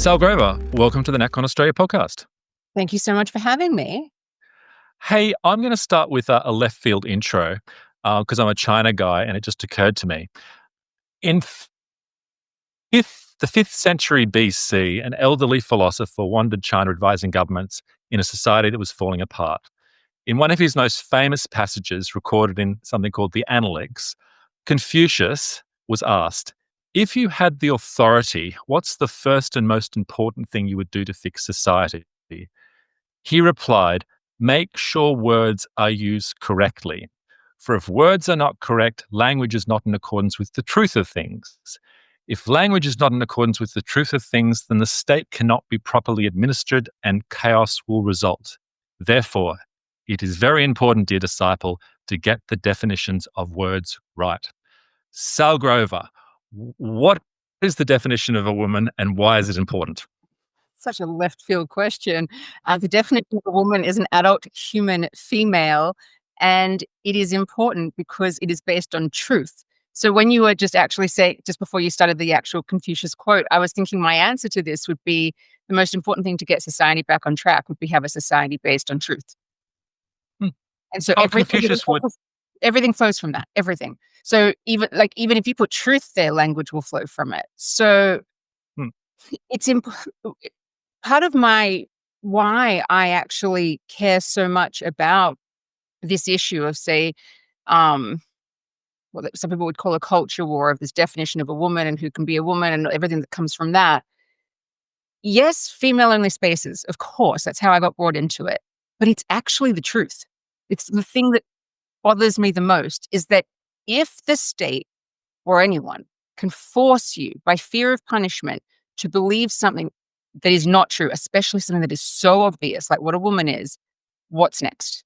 Sall Grover, welcome to the NatCon Australia podcast. Thank you so much for having me. Hey, I'm going to start with a left field intro because I'm a China guy and it just occurred to me. In the 5th century BC, an elderly philosopher wandered China advising governments in a society that was falling apart. In one of his most famous passages recorded in something called the Analects, Confucius was asked, if you had the authority, what's the first and most important thing you would do to fix society? He replied, make sure words are used correctly. For if words are not correct, language is not in accordance with the truth of things. If language is not in accordance with the truth of things, then the state cannot be properly administered and chaos will result. Therefore, it is very important, dear disciple, to get the definitions of words right. Sall Grover, what is the definition of a woman and why is it important? Such a left field question. The definition of a woman is an adult human female, and it is important because it is based on truth. So when you were just before you started the actual Confucius quote, I was thinking my answer to this would be the most important thing to get society back on track would be have a society based on truth. And so everything flows from that, everything. So even if you put truth there, language will flow from it. So it's part of why I actually care so much about this issue of, say, what some people would call a culture war of this definition of a woman and who can be a woman and everything that comes from that. Yes, female-only spaces, of course, that's how I got brought into it. But it's actually the truth. It's the thing that bothers me the most is that if the state or anyone can force you by fear of punishment to believe something that is not true, especially something that is so obvious, like what a woman is, what's next?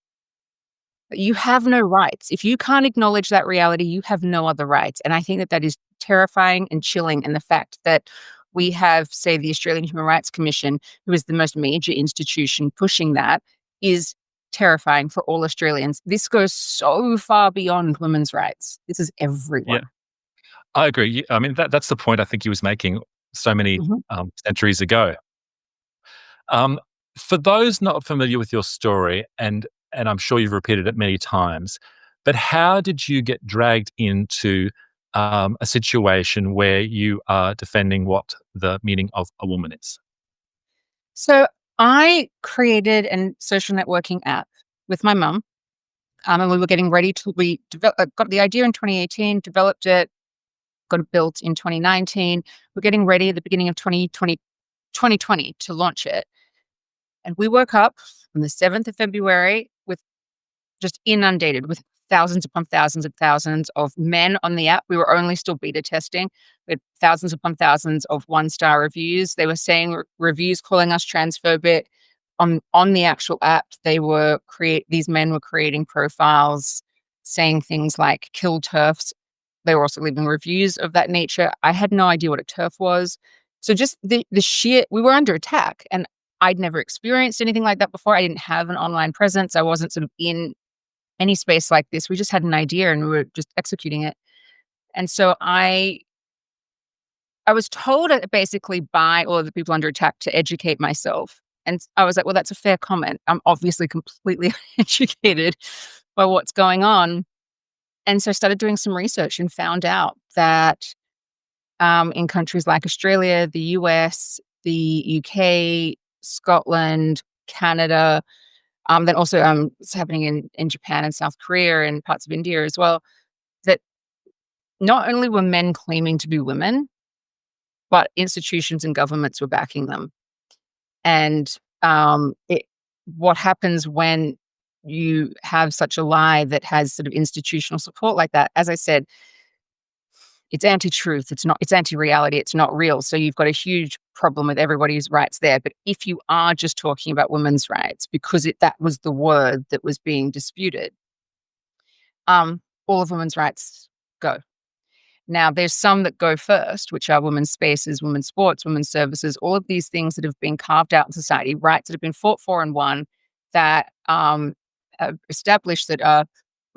You have no rights. If you can't acknowledge that reality, you have no other rights. And I think that is terrifying and chilling. And the fact that we have, say, the Australian Human Rights Commission, who is the most major institution pushing that, is terrifying for all Australians. This goes so far beyond women's rights. This is everyone. Yeah, I agree. I mean, that's the point I think he was making so many centuries ago. For those not familiar with your story, and I'm sure you've repeated it many times, but how did you get dragged into a situation where you are defending what the meaning of a woman is? So I created a social networking app with my mum, and we were getting ready to, got the idea in 2018, developed it, got it built in 2019. We're getting ready at the beginning of 2020 to launch it. And we woke up on the 7th of February with just inundated with thousands upon thousands of men on the app. We were only still beta testing. We had thousands upon thousands of 1-star reviews. They were saying reviews calling us transphobic. On the actual app, these men were creating profiles saying things like kill TERFs. They were also leaving reviews of that nature. I had no idea what a TERF was. So just we were under attack, and I'd never experienced anything like that before. I didn't have an online presence. I wasn't sort of in any space like this. We just had an idea and we were just executing it. And so I was told basically by all of the people under attack to educate myself. And I was like, well, that's a fair comment. I'm obviously completely uneducated by what's going on. And so I started doing some research and found out that in countries like Australia, the US, the UK, Scotland, Canada, then also it's happening in Japan and South Korea and parts of India as well, that not only were men claiming to be women, but institutions and governments were backing them. And what happens when you have such a lie that has sort of institutional support like that? As I said, it's anti-truth. It's anti-reality. It's not real. So you've got a huge problem with everybody's rights there. But if you are just talking about women's rights, because that was the word that was being disputed, all of women's rights go. Now, there's some that go first, which are women's spaces, women's sports, women's services, all of these things that have been carved out in society, rights that have been fought for and won, that have established that are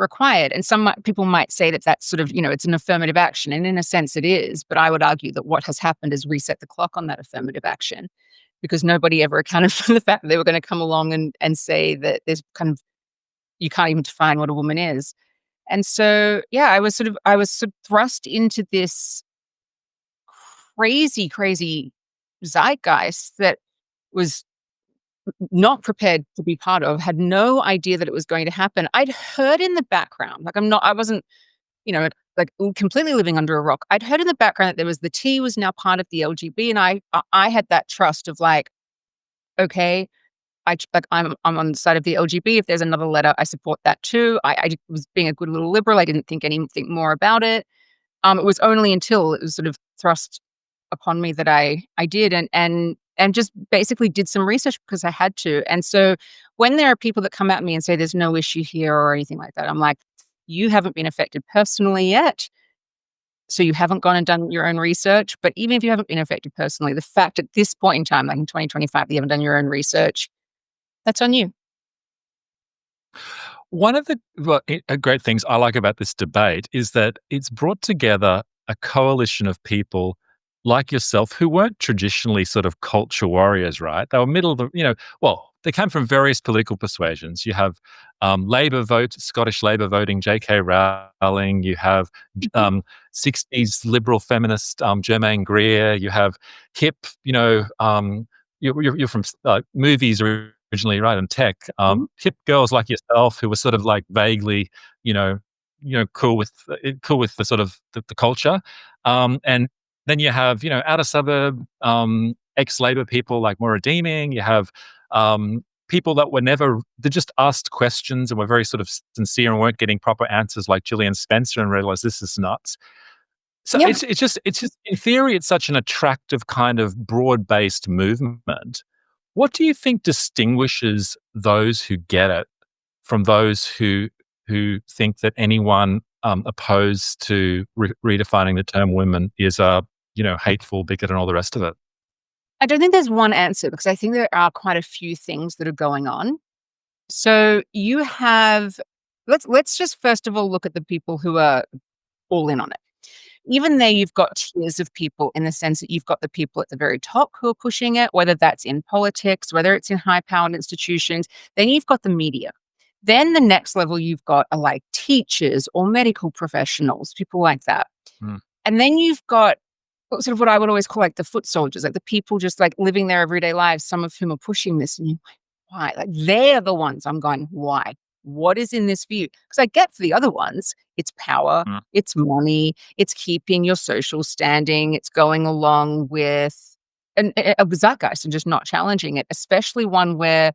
required. And people might say that that's sort of, it's an affirmative action. And in a sense it is. But I would argue that what has happened is reset the clock on that affirmative action, because nobody ever accounted for the fact that they were going to come along and say that there's kind of, you can't even define what a woman is. And so, yeah, I was thrust into this crazy, crazy zeitgeist that was not prepared to be part of, had no idea that it was going to happen. I'd heard in the background, like I wasn't, like completely living under a rock. I'd heard in the background that there was the T was now part of the LGB, and I had that trust of like, okay, I'm on the side of the LGB. If there's another letter, I support that too. I was being a good little liberal. I didn't think anything more about it. It was only until it was sort of thrust upon me that I did, and just basically did some research because I had to. And so when there are people that come at me and say there's no issue here or anything like that, I'm like, you haven't been affected personally yet. So you haven't gone and done your own research. But even if you haven't been affected personally, the fact at this point in time, like in 2025, that you haven't done your own research, that's on you. One of the great things I like about this debate is that it's brought together a coalition of people like yourself who weren't traditionally sort of culture warriors, right? They were middle of the, well, they came from various political persuasions. You have Labour vote, Scottish Labour voting, J.K. Rowling. You have Mhm. 60s liberal feminist Germaine Greer. You have hip, you're from movies originally, right, and tech. Mhm. Hip girls like yourself who were sort of like vaguely, you know, cool with the sort of the culture, and then you have outer suburb ex-Labor people like Maura Deeming. You have people that were never they just asked questions and were very sort of sincere and weren't getting proper answers like Gillian Spencer and realized this is nuts. So Yeah. it's just in theory it's such an attractive kind of broad-based movement. What do you think distinguishes those who get it from those who think that anyone opposed to redefining the term women is a hateful bigot and all the rest of it? I don't think there's one answer because I think there are quite a few things that are going on. So you have let's just first of all look at the people who are all in on it. Even there, you've got tiers of people in the sense that you've got the people at the very top who are pushing it, whether that's in politics, whether it's in high-powered institutions. Then you've got the media. Then the next level you've got are like teachers or medical professionals, people like that. Mm, And then you've got sort of what I would always call like the foot soldiers, like the people just like living their everyday lives, some of whom are pushing this. And you're like, why? Like they're the ones I'm going, why? What is in this for you? Because I get for the other ones, it's power, mm, it's money, it's keeping your social standing, it's going along with a zeitgeist and just not challenging it, especially one where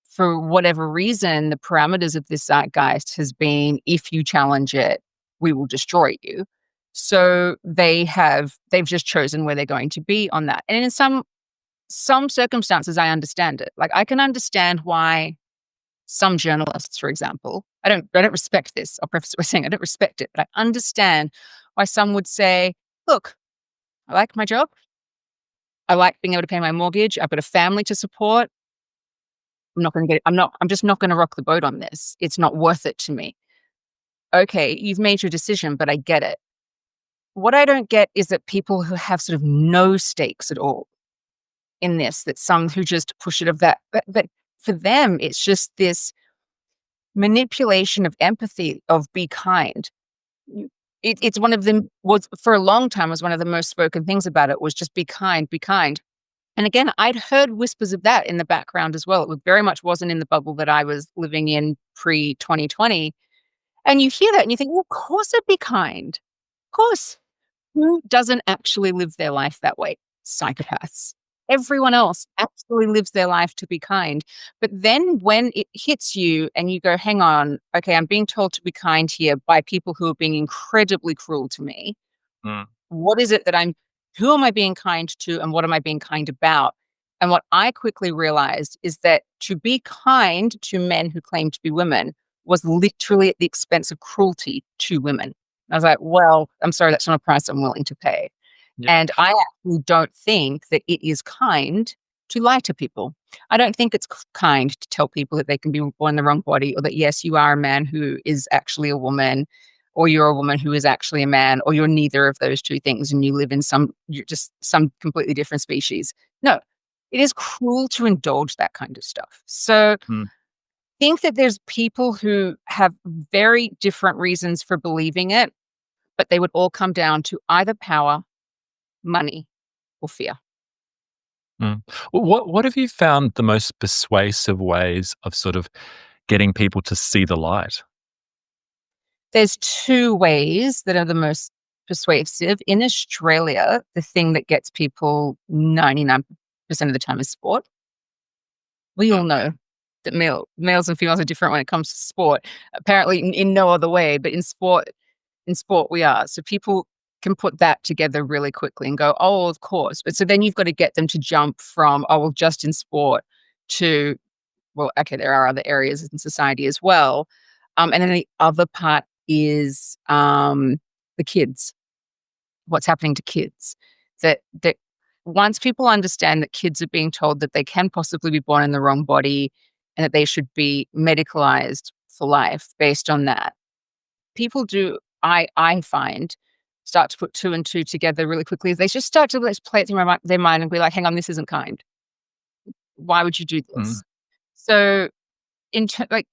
for whatever reason, the parameters of this zeitgeist has been, if you challenge it, we will destroy you. So they've just chosen where they're going to be on that. And in some circumstances, I understand it. Like I can understand why some journalists, for example, I don't respect this. I'll preface it by saying I don't respect it, but I understand why some would say, look, I like my job. I like being able to pay my mortgage. I've got a family to support. I'm just not gonna rock the boat on this. It's not worth it to me. Okay, you've made your decision, but I get it. What I don't get is that people who have sort of no stakes at all in this, that some who just push it of that, but for them, it's just this manipulation of empathy, of be kind. You it's one of them was for a long time was one of the most spoken things about it was just be kind, be kind. And again, I'd heard whispers of that in the background as well. It very much wasn't in the bubble that I was living in pre-2020. And you hear that and you think, well, of course I'd be kind. Of course. Who doesn't actually live their life that way? Psychopaths. Everyone else actually lives their life to be kind. But then when it hits you and you go, hang on, okay, I'm being told to be kind here by people who are being incredibly cruel to me. mm, What is it that who am I being kind to and what am I being kind about? And what I quickly realized is that to be kind to men who claim to be women was literally at the expense of cruelty to women. I was like, well, I'm sorry, that's not a price I'm willing to pay. yeah. And I actually don't think that it is kind to lie to people. I don't think it's kind to tell people that they can be born in the wrong body, or that, yes, you are a man who is actually a woman, or you're a woman who is actually a man, or you're neither of those two things and you live in you're just some completely different species. No, it is cruel to indulge that kind of stuff. So Mm, think that there's people who have very different reasons for believing it, but they would all come down to either power, money, or fear. mm. What have you found the most persuasive ways of sort of getting people to see the light? There's two ways that are the most persuasive. In Australia, the thing that gets people 99% of the time is sport. We all know that males and females are different when it comes to sport. Apparently, in no other way, but in sport we are. So people can put that together really quickly and go, "Oh, of course." But so then you've got to get them to jump from, "Oh, well, just in sport," to, "Well, okay, there are other areas in society as well." And then the other part is the kids. What's happening to kids? That once people understand that kids are being told that they can possibly be born in the wrong body and that they should be medicalized for life based on that, people do, I find, start to put two and two together really quickly. They just start to, let's play it through their mind and be like, hang on, this isn't kind. Why would you do Mm, this? So, like,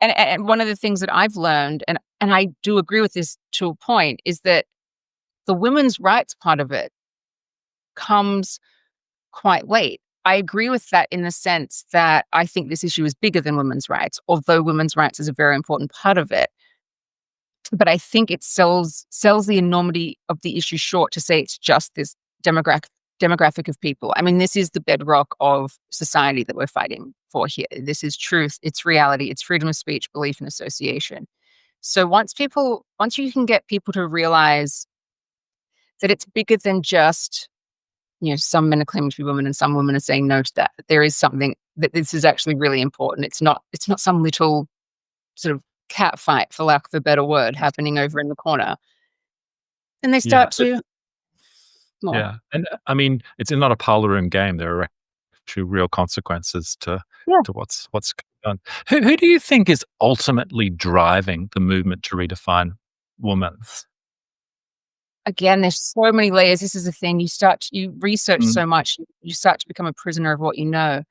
and one of the things that I've learned, and I do agree with this to a point, is that the women's rights part of it comes quite late. I agree with that in the sense that I think this issue is bigger than women's rights, although women's rights is a very important part of it. But I think it sells the enormity of the issue short to say it's just this demographic of people. I mean, this is the bedrock of society that we're fighting for here. This is truth, it's reality, it's freedom of speech, belief, and association. So once you can get people to realize that it's bigger than just, some men are claiming to be women and some women are saying no to that. That there is something, that this is actually really important. It's not some little sort of cat fight, for lack of a better word, happening over in the corner. And they yeah, start to more. yeah, and, I mean, it's not a parlor room game. There are actually real consequences to Yeah. what's going on. Who do you think is ultimately driving the movement to redefine woman? Again, there's so many layers. This is the thing. You research Mm, so much, you start to become a prisoner of what you know.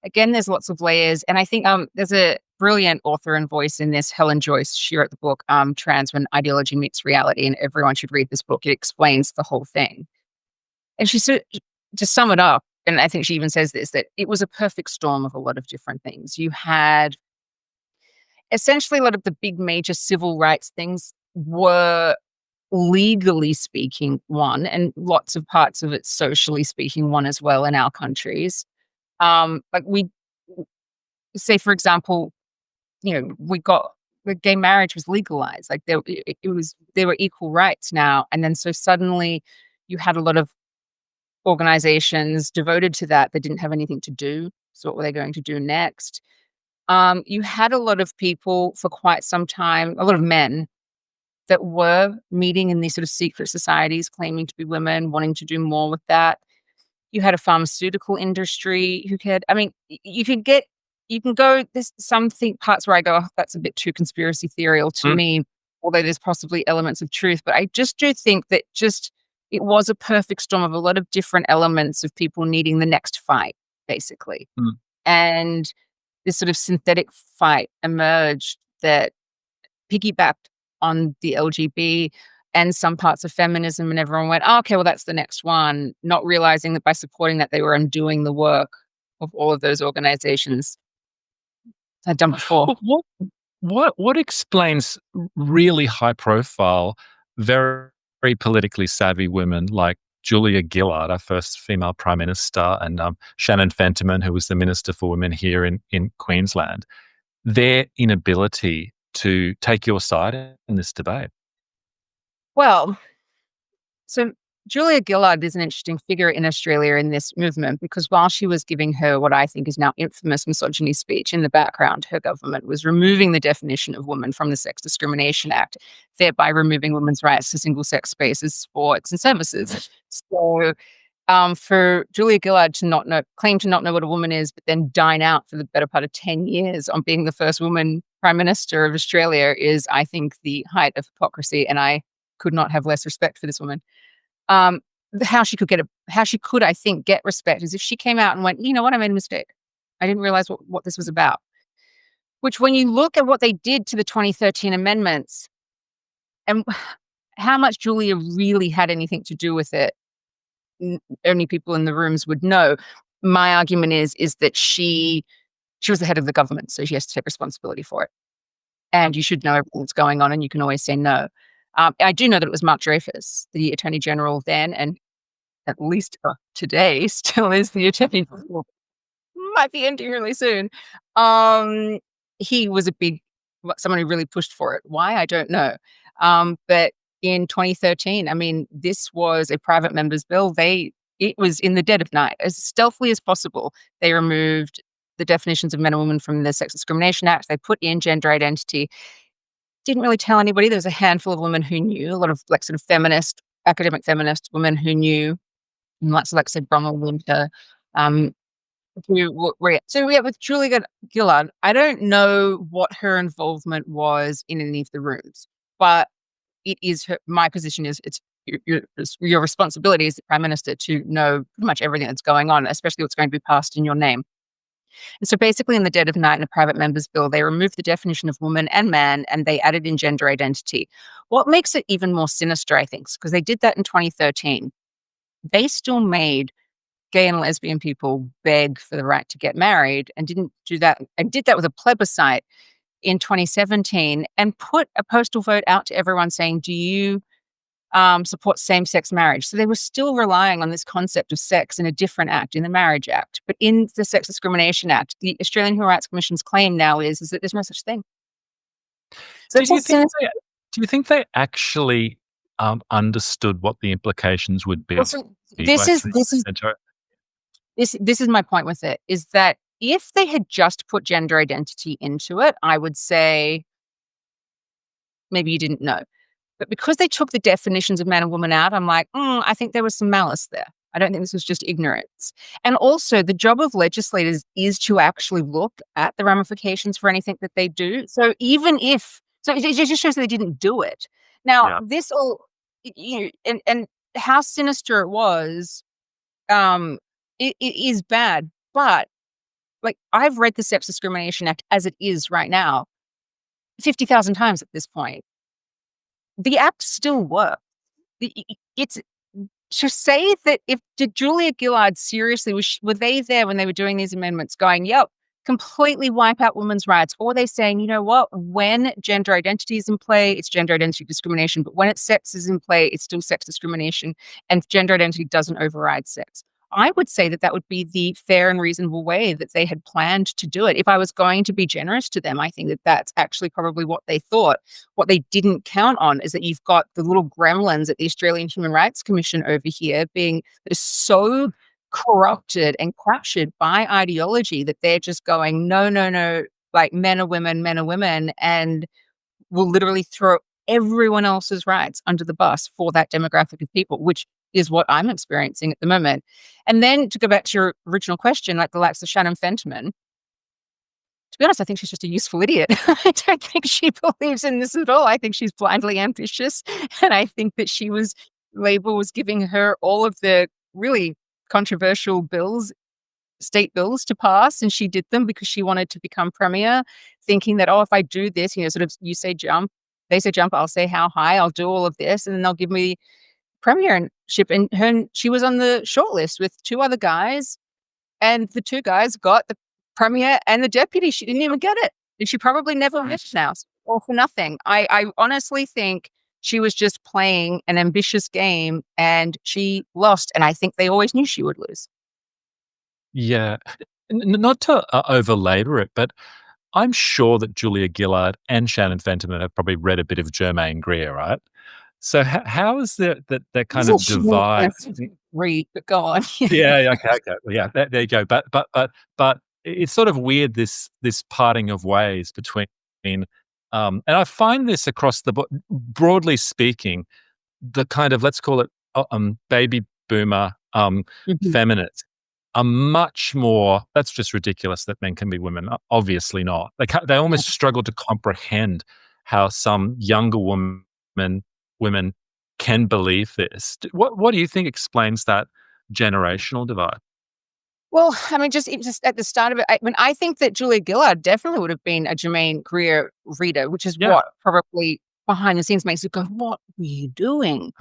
Again, there's lots of layers. And I think there's a brilliant author and voice in this, Helen Joyce. She wrote the book, Trans When Ideology Meets Reality, and everyone should read this book. It explains the whole thing. And she said, to sum it up, and I think she even says this, that it was a perfect storm of a lot of different things. You had essentially a lot of the big major civil rights things were, legally speaking, one, and lots of parts of it socially speaking, one as well in our countries. We say, for example, we got the gay marriage was legalized. Like there were equal rights now, and then so suddenly you had a lot of organizations devoted to that didn't have anything to do. So what were they going to do next? You had a lot of people for quite some time, a lot of men that were meeting in these sort of secret societies, claiming to be women, wanting to do more with that. You had a pharmaceutical industry who cared. I mean, you can go, there's parts where I go, "Oh, that's a bit too conspiracy theorial to mm, me," although there's possibly elements of truth. But I just do think that it was a perfect storm of a lot of different elements of people needing the next fight, basically. mm. And this sort of synthetic fight emerged that piggybacked on the LGB and some parts of feminism, and everyone went, "Oh, okay, well, that's the next one," not realizing that by supporting that, they were undoing the work of all of those organizations had done before. Well, what explains really high profile, very, very politically savvy women like Julia Gillard, our first female prime minister, and Shannon Fentiman, who was the minister for women here in Queensland, their inability to take your side in this debate? Well, so Julia Gillard is an interesting figure in Australia in this movement, because while she was giving her what I think is now infamous misogyny speech, in the background, her government was removing the definition of woman from the Sex Discrimination Act, thereby removing women's rights to single sex spaces, sports, and services. So For Julia Gillard to not know, claim to not know what a woman is, but then dine out for the better part of 10 years on being the first woman Prime Minister of Australia is, I think, the height of hypocrisy. And I could not have less respect for this woman. Um, how she could, I think, get respect is if she came out and went, you know what, I made a mistake. I didn't realize what this was about. Which, when you look at what they did to the 2013 amendments and how much Julia really had anything to do with it, only people in the rooms would know. My argument is that she was the head of the government, so she has to take responsibility for it. And you should know everything that's going on, and you can always say no. I do know that it was Mark Dreyfus, the Attorney General then, and at least today still is the Attorney General. Might be ending really soon. He was someone who really pushed for it. Why? I don't know. But in 2013, I mean, this was a private member's bill. It was in the dead of night, as stealthily as possible. They removed the definitions of men and women from the Sex Discrimination Act. They put in gender identity. Didn't really tell anybody. There was a handful of women who knew, a lot of like sort of academic feminist women who knew, and lots of like said Bronwyn Winter. With Julia Gillard, I don't know what her involvement was in any of the rooms, but it is my position is it's your responsibility as the Prime Minister to know pretty much everything that's going on, especially what's going to be passed in your name. And so basically, in the dead of night, in a private member's bill, they removed the definition of woman and man, and they added in gender identity. What makes it even more sinister, I think, because they did that in 2013, they still made gay and lesbian people beg for the right to get married, and didn't do that, and did that with a plebiscite in 2017, and put a postal vote out to everyone saying, do you support same-sex marriage? So they were still relying on this concept of sex in a different act, in the Marriage Act. But in the Sex Discrimination Act, the Australian Human Rights Commission's claim now is that there's no such thing. So do you think they actually understood what the implications would be? This is my point with it, is that if they had just put gender identity into it, I would say maybe you didn't know. But because they took the definitions of man and woman out, I'm like, I think there was some malice there. I don't think this was just ignorance. And also, the job of legislators is to actually look at the ramifications for anything that they do. So it just shows that they didn't do it. Now, this all, and how sinister it was, it is bad. But like, I've read the Sex Discrimination Act as it is right now 50,000 times at this point. The act still works. It's to say that did Julia Gillard seriously, were they there when they were doing these amendments going, yep, completely wipe out women's rights? Or were they saying, you know what, when gender identity is in play, it's gender identity discrimination, but when sex is in play, it's still sex discrimination, and gender identity doesn't override sex? I would say that would be the fair and reasonable way that they had planned to do it. If I was going to be generous to them, I think that that's actually probably what they thought. What they didn't count on is that you've got the little gremlins at the Australian Human Rights Commission over here that is so corrupted and captured by ideology that they're just going, no, like men are women, and will literally throw everyone else's rights under the bus for that demographic of people, which is what I'm experiencing at the moment. And then to go back to your original question, like the likes of Shannon Fentiman, to be honest, I think she's just a useful idiot. I don't think she believes in this at all. I think she's blindly ambitious. And I think that Labor was giving her all of the really controversial state bills to pass, and she did them because she wanted to become premier, thinking that, if I do this, sort of, you say jump, they say jump, I'll say how high, I'll do all of this, and then they'll give me premiership. And she was on the shortlist with two other guys, and the two guys got the premier and the deputy. She didn't even get it, and she probably never will now, all for nothing. I honestly think she was just playing an ambitious game, and she lost, and I think they always knew she would lose. Yeah. Not to over-labour it, but I'm sure that Julia Gillard and Shannon Fentiman have probably read a bit of Germaine Greer, right? So how is that kind of divide? Read, but go on. Yeah. Okay. Yeah, there you go. But it's sort of weird, this parting of ways between, and I find this across the board, broadly speaking, the kind of, let's call it baby boomer Mhm. feminists are much more. That's just ridiculous that men can be women. Obviously not. They Yeah. almost struggle to comprehend how some younger women can believe this. What do you think explains that generational divide? Well, I mean, just at the start of it, I think that Julia Gillard definitely would have been a Germaine Greer reader, which is Yeah. what probably behind the scenes makes you go, "What were you doing?"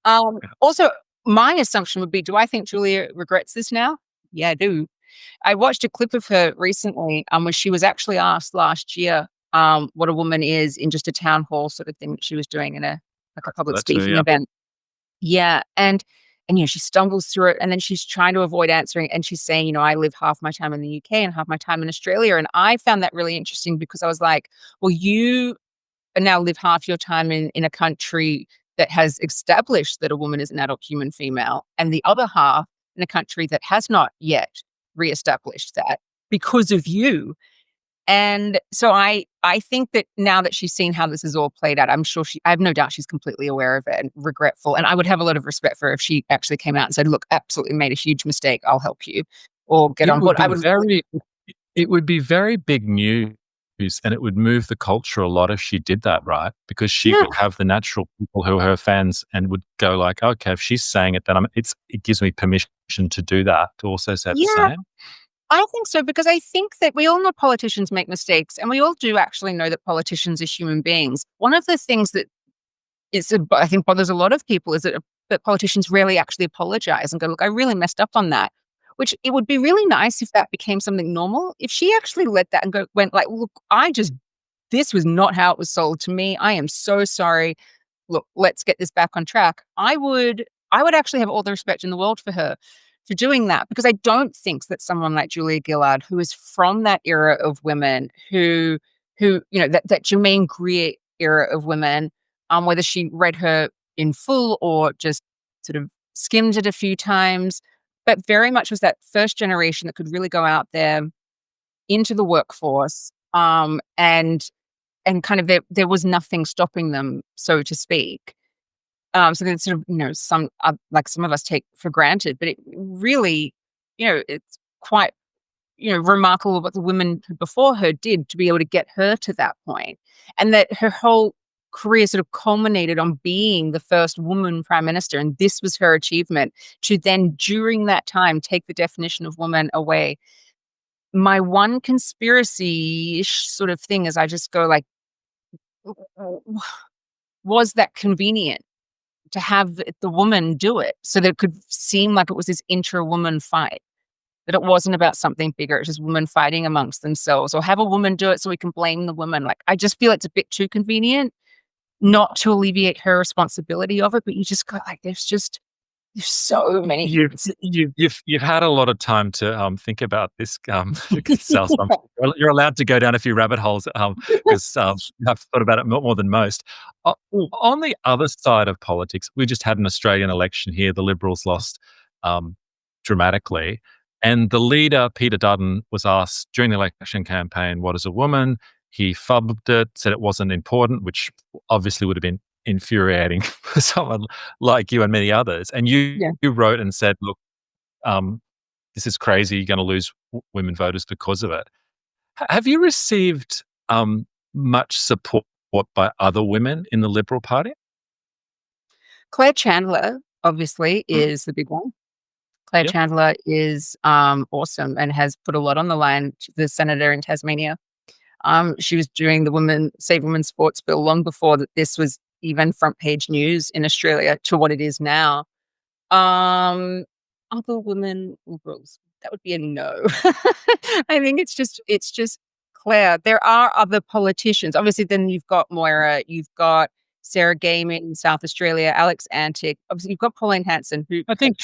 Yeah. Also, my assumption would be, do I think Julia regrets this now? Yeah, I do. I watched a clip of her recently, where she was actually asked last year, what a woman is in just a town hall sort of thing that she was doing in a I saw public that too. speaking Yeah. event. Yeah, she stumbles through it, and then she's trying to avoid answering, and she's saying, "I live half my time in the UK and half my time in Australia," and I found that really interesting because I was like, "Well, you now live half your time in a country that has established that a woman is an adult human female, and the other half in a country that has not yet reestablished that because of you." And so I think that now that she's seen how this is all played out, I have no doubt she's completely aware of it and regretful. And I would have a lot of respect for her if she actually came out and said, "Look, absolutely made a huge mistake. I'll help you," or get It on would board. I be would very it would be very big news, and it would move the culture a lot if she did that, right? Because she Yeah. would have the natural people who are her fans and would go like, "Okay, if she's saying it, then it gives me permission to do that, to also say the Yeah, same." I think so because I think that we all know politicians make mistakes, and we all do actually know that politicians are human beings. One of the things that I think bothers a lot of people is that politicians rarely actually apologize and go, "Look, I really messed up on that." Which it would be really nice if that became something normal. If she actually let that and went like, "Look, this was not how it was sold to me. I am so sorry. Look, let's get this back on track." I would actually have all the respect in the world for her for doing that because I don't think that someone like Julia Gillard, who is from that era of women, that Germaine Greer era of women, whether she read her in full or just sort of skimmed it a few times, but very much was that first generation that could really go out there into the workforce, and kind of there was nothing stopping them, so to speak. So then sort of, some of us take for granted, but it really, it's quite, remarkable what the women before her did to be able to get her to that point, and that her whole career sort of culminated on being the first woman prime minister, and this was her achievement to then, during that time, take the definition of woman away. My one conspiracy sort of thing is I just go like, was that convenient to have the woman do it so that it could seem like it was this intra-woman fight, that it wasn't about something bigger, it's just women fighting amongst themselves, or have a woman do it so we can blame the woman. Like, I just feel it's a bit too convenient, not to alleviate her responsibility of it, but you just go like, there's so many You've had a lot of time to, think about this, Sal, so you're allowed to go down a few rabbit holes, 'cause, I've thought about it more than most. O on the other side of politics, we just had an Australian election here, the Liberals lost, um, dramatically, and the leader, Peter Dutton, was asked during the election campaign, "What is a woman?" He fubbed it, said it wasn't important, which obviously would have been infuriating for someone like you and many others. And Yeah. you wrote and said, "Look, um, this is crazy. You're going to lose women voters because of it." Have you received much support by other women in the Liberal Party? Claire Chandler, obviously, Mm. is the big one. Claire Yeah, Chandler is, awesome and has put a lot on the line. She's the senator in Tasmania. She was doing the Save Women's Sports bill long before that this was even front page news in Australia to what it is now. Um, Other women liberals, that would be a no. I think it's just Claire. There are other politicians. Obviously, then you've got Moira, you've got Sarah Gayman in South Australia, Alex Antic. Obviously, you've got Pauline Hanson, who to her. I think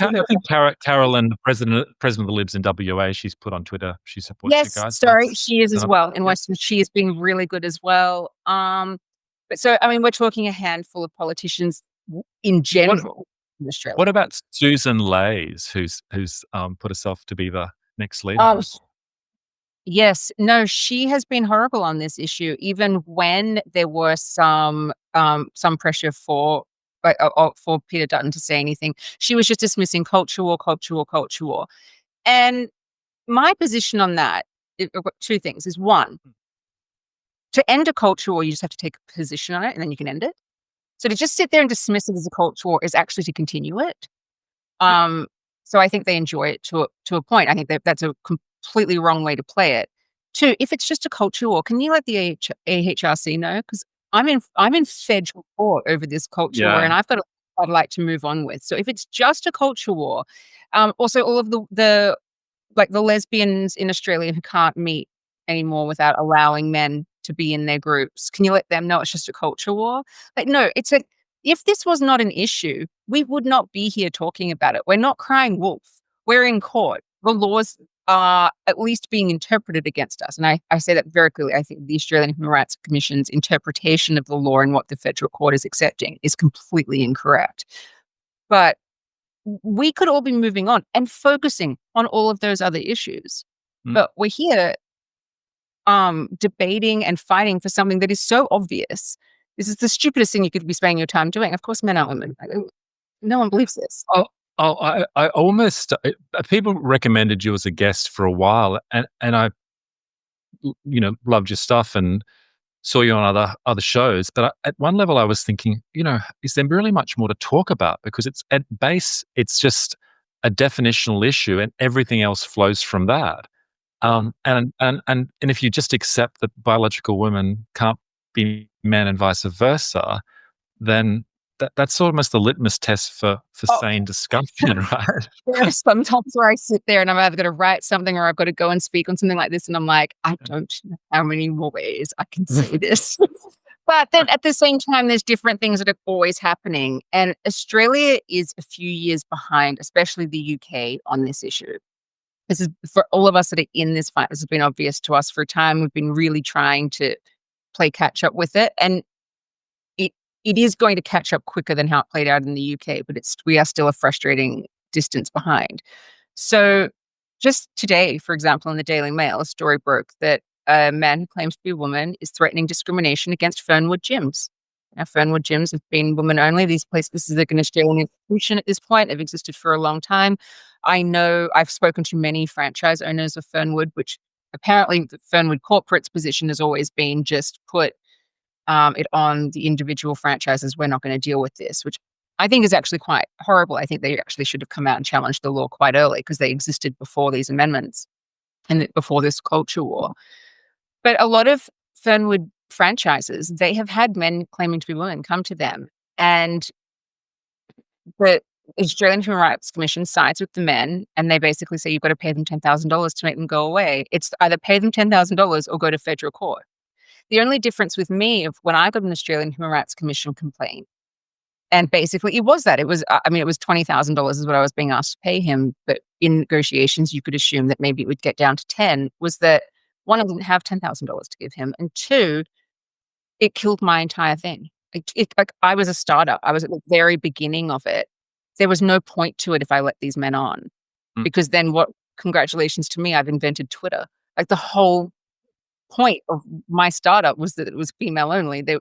Carolyn, the president of the Libs in WA, she's put on Twitter she supports you Yes, guys. sorry, That's she is as another. well. In Yeah. Western, she has been really good as well. But so I mean, we're talking a handful of politicians in What general in Australia. What about Susan Lays, who's put herself to be the next leader? Um, yes, no, she has been horrible on this issue, even when there were some pressure for for Peter Dutton to say anything. She was just dismissing culture war, culture war, culture war. And my position on that, I've got two things. Is one, to end a culture war, you just have to take a position on it, and then you can end it. So to just sit there and dismiss it as a culture war is actually to continue it. Um, so I think they enjoy it to a point. I think that's a completely wrong way to play it. Two, if it's just a culture war, can you let the AHRC know? Because I'm in federal court over this culture war, Yeah. and I'd like to move on with. So if it's just a culture war, also all of the like the lesbians in Australia who can't meet anymore without allowing men to be in their groups, can you let them know it's just a culture war? Like, no, if this was not an issue, we would not be here talking about it. We're not crying wolf. We're in court. The laws are at least being interpreted against us. And I say that very clearly. I think the Australian Human Rights Commission's interpretation of the law and what the federal court is accepting is completely incorrect. But we could all be moving on and focusing on all of those other issues. Mm. But we're here debating and fighting for something that is so obvious. This is the stupidest thing you could be spending your time doing. Of course, men are women. No one believes this. I almost people recommended you as a guest for a while, and I loved your stuff and saw you on other shows. But at one level, I was thinking, is there really much more to talk about? Because it's at base, it's just a definitional issue, and everything else flows from that. And if you just accept that biological women can't be men and vice versa, then that's almost the litmus test for sane discussion, right? There are some times where I sit there and I'm either going to write something or I've got to go and speak on something like this, and I'm like, I don't know how many more ways I can say this. But then at the same time, there's different things that are always happening, and Australia is a few years behind, especially the UK, on this issue. This is for all of us that are in this fight. This has been obvious to us for a time. We've been really trying to play catch up with it, and it is going to catch up quicker than how it played out in the UK, but we are still a frustrating distance behind. So just today, for example, in the Daily Mail, a story broke that a man who claims to be a woman is threatening discrimination against Fernwood gyms. Now, Fernwood gyms have been women only. This is like an Australian institution at this point. They've existed for a long time. I know I've spoken to many franchise owners of Fernwood, which apparently the Fernwood corporate's position has always been just put it on the individual franchises. We're not going to deal with this, which I think is actually quite horrible. I think they actually should have come out and challenged the law quite early because they existed before these amendments and before this culture war. But a lot of Fernwood franchises, they have had men claiming to be women come to them, and the Australian Human Rights Commission sides with the men, and they basically say you've got to pay them $10,000 to make them go away. It's either pay them $10,000 or go to federal court. The only difference with me of when I got an Australian Human Rights Commission complaint, and basically it was it was $20,000 is what I was being asked to pay him, but in negotiations you could assume that maybe it would get down to 10, was that one, I didn't have $10,000 to give him, and two, it killed my entire thing. Like I was a startup. I was at the very beginning of it. There was no point to it if I let these men on, because then congratulations to me, I've invented Twitter. Like the whole point of my startup was that it was female only. There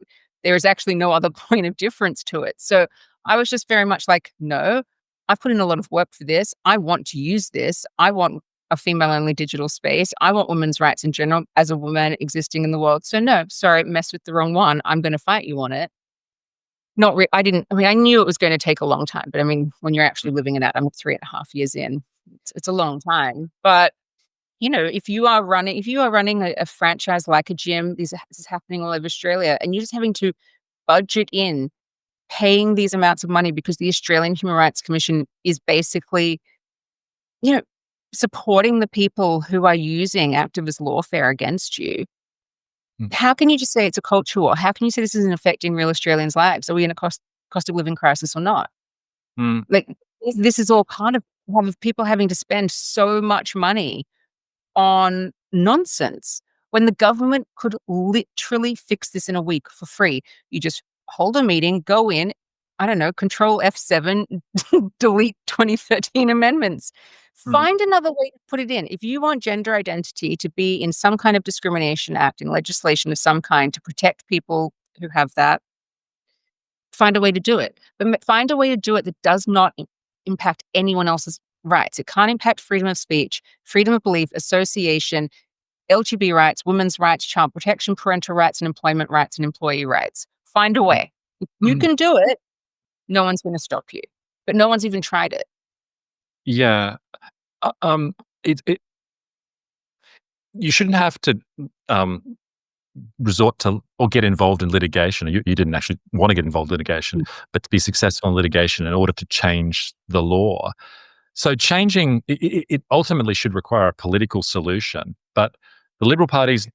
is actually no other point of difference to it. So I was just very much like, no, I've put in a lot of work for this. I want to use this. I want a female only digital space. I want women's rights in general as a woman existing in the world. So no, sorry, mess with the wrong one. I'm going to fight you on it. I knew it was going to take a long time, but when you're actually living in that, I'm 3.5 years in. It's a long time. But if you are running a franchise like a gym, this is happening all over Australia, and you're just having to budget in paying these amounts of money because the Australian Human Rights Commission is basically, supporting the people who are using activist lawfare against you. How can you just say it's a culture war? How can you say this isn't affecting real Australians' lives? Are we in a cost of living crisis or not? Like, this is all part of people having to spend so much money on nonsense when the government could literally fix this in a week for free. You just hold a meeting, go in, I don't know, control F7, delete 2013 amendments. Find another way to put it in. If you want gender identity to be in some kind of discrimination act, in legislation of some kind to protect people who have that, find a way to do it. But find a way to do it that does not impact anyone else's rights. It can't impact freedom of speech, freedom of belief, association, LGBT rights, women's rights, child protection, parental rights, and employment rights and employee rights. Find a way. If you Mm. can do it, no one's going to stop you. But no one's even tried it. Yeah. Uh, um, it you shouldn't have to, um, resort to or get involved in litigation. You didn't actually want to get involved in litigation, but to be successful in litigation in order to change the law. So changing it ultimately should require a political solution. But the Liberal parties,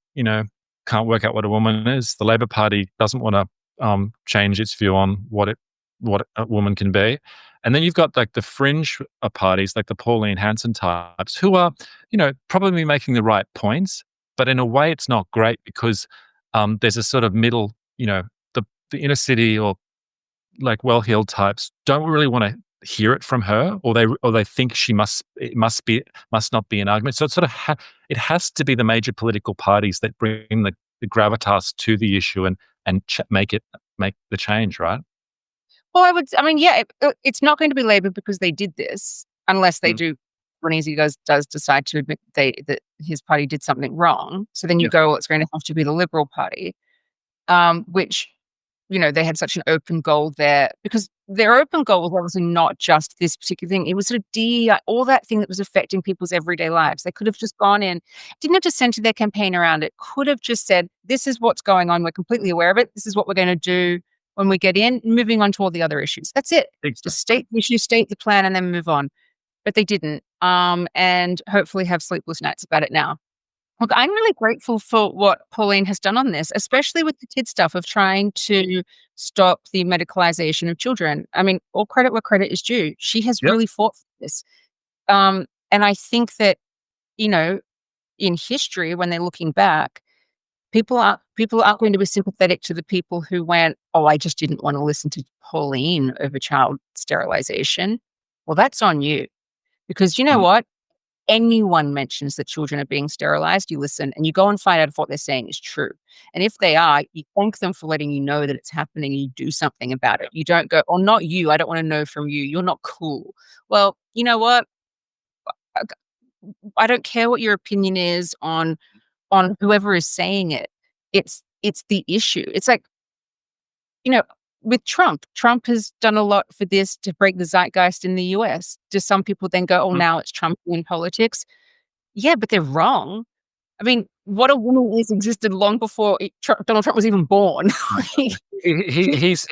can't work out what a woman is. The Labor Party doesn't want to change its view on what a woman can be. And then you've got like the fringe parties, like the Pauline Hanson types, who are, probably making the right points, but in a way it's not great because there's a sort of middle, the inner city or like well-heeled types don't really want to hear it from her, or they think must not be an argument. So it's sort of it has to be the major political parties that bring the gravitas to the issue and make the change, right? Well, yeah, it's not going to be Labor because they did this, unless they Mm. do. Albanese does decide to admit that his party did something wrong. So then you Yeah. go, well, it's going to have to be the Liberal Party, which they had such an open goal there because their open goal was obviously not just this particular thing. It was sort of DEI, all that thing that was affecting people's everyday lives. They could have just gone in, didn't have to center their campaign around it, could have just said, this is what's going on. We're completely aware of it. This is what we're going to do when we get in, moving on to all the other issues. That's it. Exactly. Just state the issue, state the plan, and then move on. But they didn't, and hopefully have sleepless nights about it now. Look, I'm really grateful for what Pauline has done on this, especially with the kid stuff of trying to stop the medicalization of children. I mean, all credit where credit is due. She has Yep. really fought for this. And I think that, in history, when they're looking back, people aren't going to be sympathetic to the people who went, oh, I just didn't want to listen to Pauline over child sterilization. Well, that's on you. Because you know Mm. what? Anyone mentions that children are being sterilized, you listen and you go and find out if what they're saying is true. And if they are, you thank them for letting you know that it's happening and you do something about it. You don't go, oh, not you. I don't want to know from you. You're not cool. Well, you know what? I I don't care what your opinion is on whoever is saying it. It's the issue. It's like, you know, with Trump. Trump has done a lot for this to break the zeitgeist in the US. Do some people then go, oh, Mm. now it's Trump in politics? Yeah, but they're wrong. I mean, what a woman is existed long before Donald Trump was even born. He- He's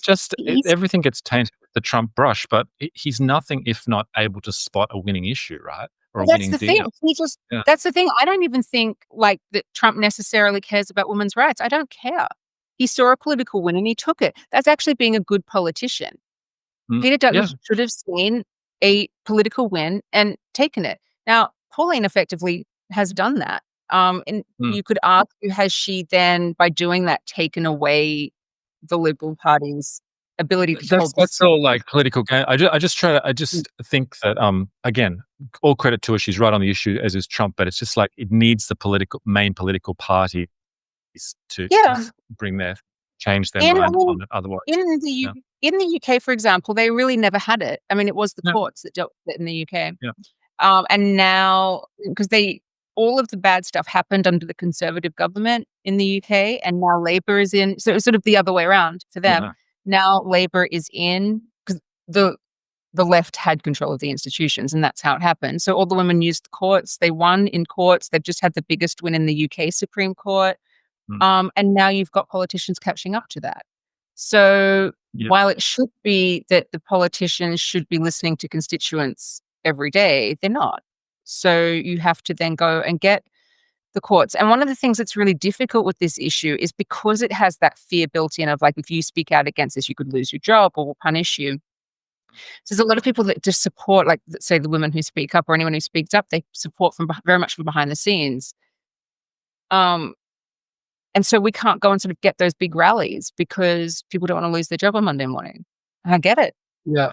just he's everything gets tainted with the Trump brush, but he's nothing if not able to spot a winning issue, right? Or a That's winning the thing. deal. Yeah. That's the thing. I don't even think like that Trump necessarily cares about women's rights. I don't care. He saw a political win and he took it. That's actually being a good politician. Mm. Peter Yeah. Douglas should have seen a political win and taken it. Now, Pauline effectively has done that. And Mm. you could argue, has she then, by doing that, taken away the Liberal Party's ability to hold That's this? all like political game. I just think that again, all credit to her, she's right on the issue as is Trump, but it's just like it needs the main political parties to Yeah. change their In I mind mean, on it. Otherwise, in the yeah, in the UK, for example, they really never had it. I mean, it was the yeah, courts that dealt with it in the UK. yeah, And now, because they all of the bad stuff happened under the Conservative government in the UK, and now Labour is in. So it's sort of the other way around for them. yeah. Now Labour is in because the left had control of the institutions, and that's how it happened. So all the women used the courts. They won in courts. They've just had the biggest win in the UK Supreme Court. Mm. And now you've got politicians catching up to that. So Yeah. while it should be that the politicians should be listening to constituents every day, they're not. So you have to then go and get the courts. And one of the things that's really difficult with this issue is because it has that fear built in of like, if you speak out against this, you could lose your job or we'll punish you. So there's a lot of people that just support, like, say, the women who speak up or anyone who speaks up, they support from very much from behind the scenes. And so we can't go and sort of get those big rallies because people don't want to lose their job on Monday morning. And I get it. Yeah,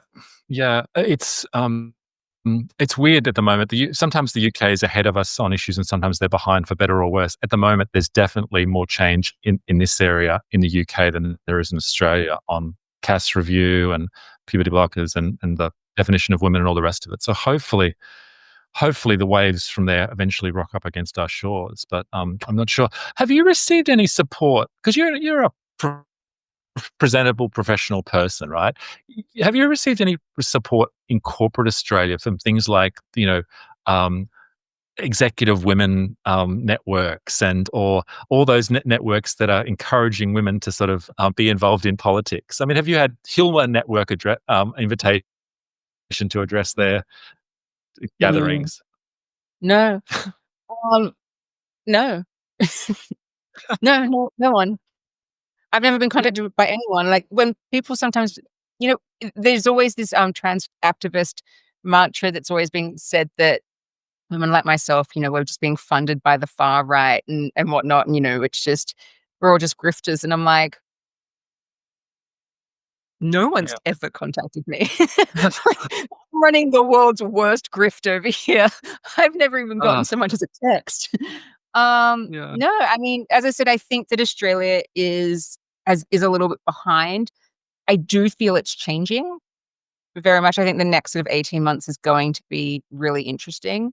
yeah. It's weird at the moment. Sometimes the UK is ahead of us on issues, and sometimes they're behind, for better or worse. At the moment, there's definitely more change in this area in the UK than there is in Australia on Cass review and puberty blockers and the definition of women and all the rest of it. So hopefully the waves from there eventually rock up against our shores. But I'm not sure. Have you received any support? Because you're a presentable professional person, right? Have you received any support in corporate Australia from things like, um, executive women networks or all those networks that are encouraging women to sort of be involved in politics? I mean, have you had Hilma Network invitation to address their Mm. gatherings? No. Um, no. No one. I've never been contacted by anyone. Like, when people sometimes, there's always this, trans activist mantra that's always being said that women like myself, we're just being funded by the far right and whatnot, and, it's just we're all just grifters, and I'm like, no one's Yeah. ever contacted me. Like, I'm running the world's worst grift over here. I've never even gotten Ah, so much as a text. yeah. No, I mean, as I said, I think that Australia is a little bit behind. I do feel it's changing very much. I think the next sort of 18 months is going to be really interesting.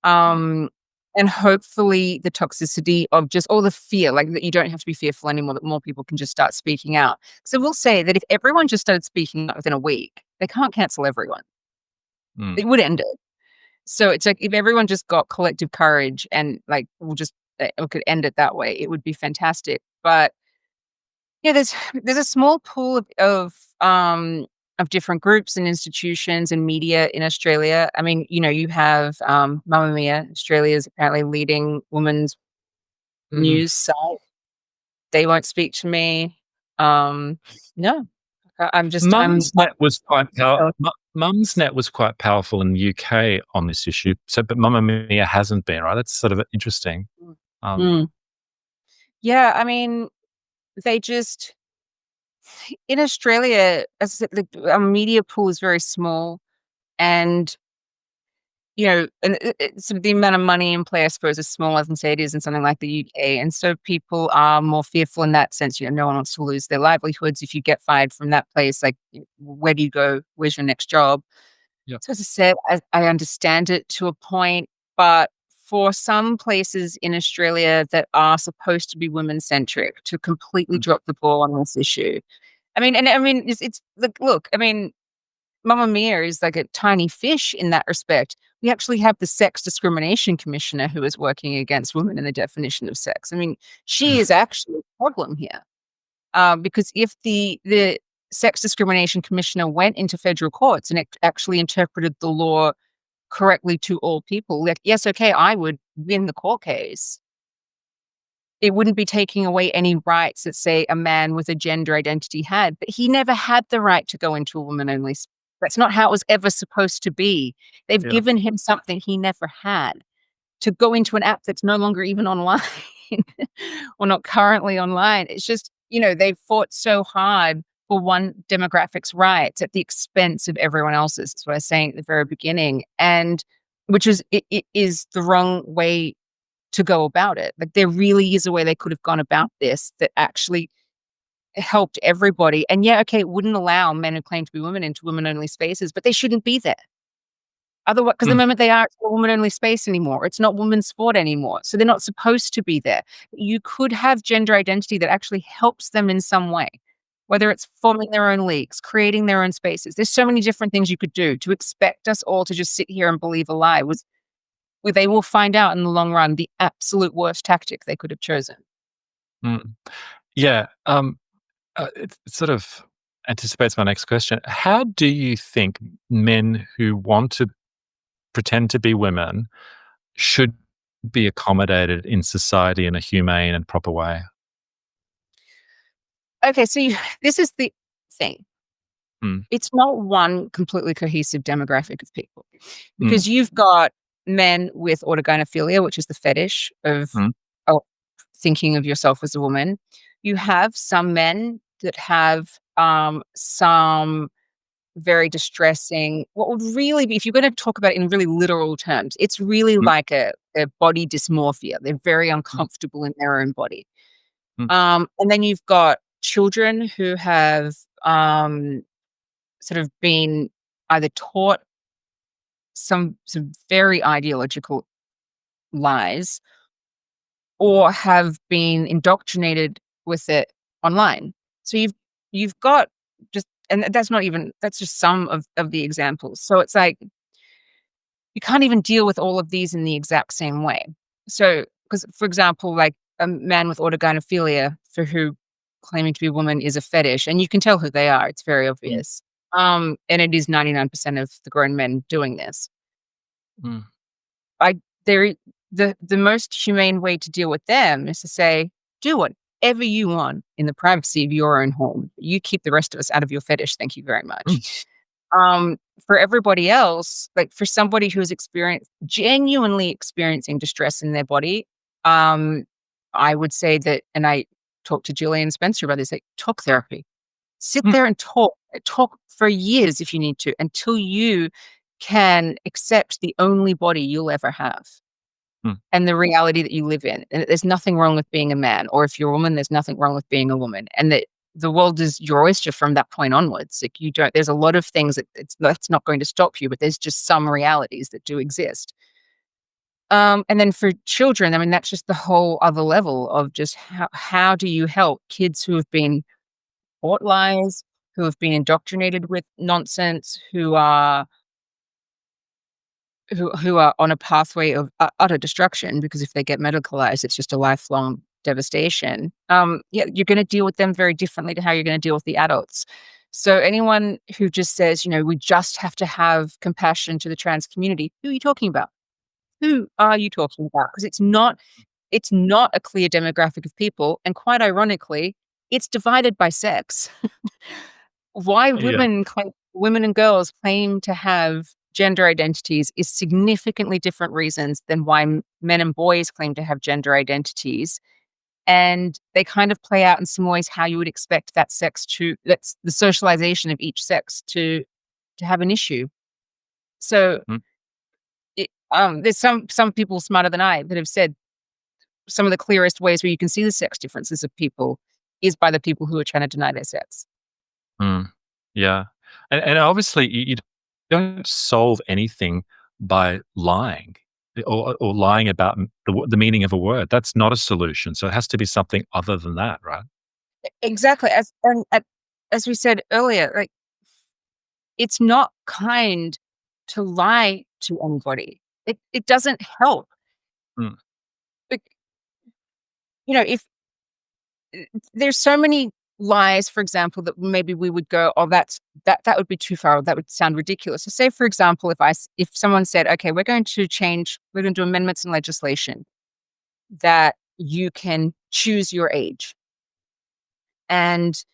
Mm, Um, and hopefully the toxicity of just all the fear, like that you don't have to be fearful anymore, that more people can just start speaking out. So we'll say that if everyone just started speaking out within a week, they can't cancel everyone. mm, It would end it. So it's like if everyone just got collective courage and like we could end it that way, it would be fantastic. But yeah, there's a small pool of different groups and institutions and media in Australia. I mean, you have Mamma Mia, Australia's apparently leading women's mm. news site. They won't speak to me. Um, no, I'm Mumsnet was quite powerful in the UK on this issue. So, but Mamma Mia hasn't been, right? That's sort of interesting. Um, Mm. Yeah, I mean, they just in Australia, as I said, the our media pool is very small, and sort of the amount of money in play, I suppose, is smaller than, say, it is in something like the UK, and so people are more fearful in that sense. No one wants to lose their livelihoods. If you get fired from that place, like, where do you go? Where's your next job? yeah. So, as I said, I understand it to a point, but for some places in Australia that are supposed to be women-centric to completely Mm, drop the ball on this issue. I mean, it's like, look, I mean, Mamma Mia is like a tiny fish in that respect. We actually have the sex discrimination commissioner who is working against women in the definition of sex. I mean, she is actually a problem here. Because if the sex discrimination commissioner went into federal courts and actually interpreted the law correctly to all people, like, yes, okay, I would win the court case. It wouldn't be taking away any rights that, say, a man with a gender identity had, but he never had the right to go into a woman-only that's not how it was ever supposed to be. They've yeah. given him something he never had, to go into an app that's no longer even online or not currently online. It's just, they've fought so hard for one demographic's rights at the expense of everyone else's. That's what I was saying at the very beginning, and which is it is the wrong way to go about it. Like, there really is a way they could have gone about this that actually helped everybody. And yeah, okay, it wouldn't allow men who claim to be women into women-only spaces, but they shouldn't be there. Otherwise, because the Mm, moment they are, it's not a woman-only space anymore. It's not women's sport anymore. So they're not supposed to be there. You could have gender identity that actually helps them in some way, whether it's forming their own leagues, creating their own spaces. There's so many different things you could do. To expect us all to just sit here and believe a lie was well, they will find out in the long run the absolute worst tactic they could have chosen. mm. Yeah. It sort of anticipates my next question. How do you think men who want to pretend to be women should be accommodated in society in a humane and proper way? Okay, so this is the thing. Mm, It's not one completely cohesive demographic of people, mm, because you've got men with autogynephilia, which is the fetish of mm, oh, thinking of yourself as a woman. You have some men that have some very distressing, what would really be, if you're going to talk about it in really literal terms, it's really mm, like a body dysmorphia. They're very mm, uncomfortable in their own body. mm, And then you've got children who have um, sort of been either taught some very ideological lies or have been indoctrinated with it online. So you've got just and that's not even that's just some of the examples. So it's like you can't even deal with all of these in the exact same way. So, because for example, like a man with autogynephilia for who claiming to be a woman is a fetish, and you can tell who they are. It's very Mm, obvious. And it is 99% of the grown men doing this. mm, I there the most humane way to deal with them is to say, do whatever you want in the privacy of your own home. You keep the rest of us out of your fetish. Thank you very much. mm, Um, for everybody else, like for somebody who's genuinely experiencing distress in their body, um, I would say that, and I talked to Gillian Spencer about this, like talk therapy. Sit mm, there and talk for years if you need to, until you can accept the only body you'll ever have mm, and the reality that you live in. And that there's nothing wrong with being a man, or if you're a woman, there's nothing wrong with being a woman. And that the world is your oyster from that point onwards. Like you don't there's a lot of things that's not going to stop you, but there's just some realities that do exist. And then for children, I mean, that's just the whole other level of just how do you help kids who have been taught lies, who have been indoctrinated with nonsense, who are on a pathway of utter destruction, because if they get medicalized, it's just a lifelong devastation. Yeah, you're going to deal with them very differently to how you're going to deal with the adults. So anyone who just says, we just have to have compassion to the trans community, who are you talking about? Who are you talking about? Because it's not a clear demographic of people, and quite ironically, it's divided by sex. Why yeah. women and girls claim to have gender identities is significantly different reasons than why men and boys claim to have gender identities, and they kind of play out in some ways how you would expect that's the socialization of each sex to have an issue. So, Mm, there's some people smarter than I that have said some of the clearest ways where you can see the sex differences of people is by the people who are trying to deny their sex. mm, yeah. And obviously, you don't solve anything by lying or lying about the meaning of a word. That's not a solution. So it has to be something other than that, right? Exactly, as we said earlier, like, it's not kind to lie to anybody. It doesn't help. Mm, Bec if there's so many lies, for example, that maybe we would go, "Oh, that would be too far, or that would sound ridiculous." So say, for example, if someone said, "Okay, we're gonna do amendments in legislation that you can choose your age, and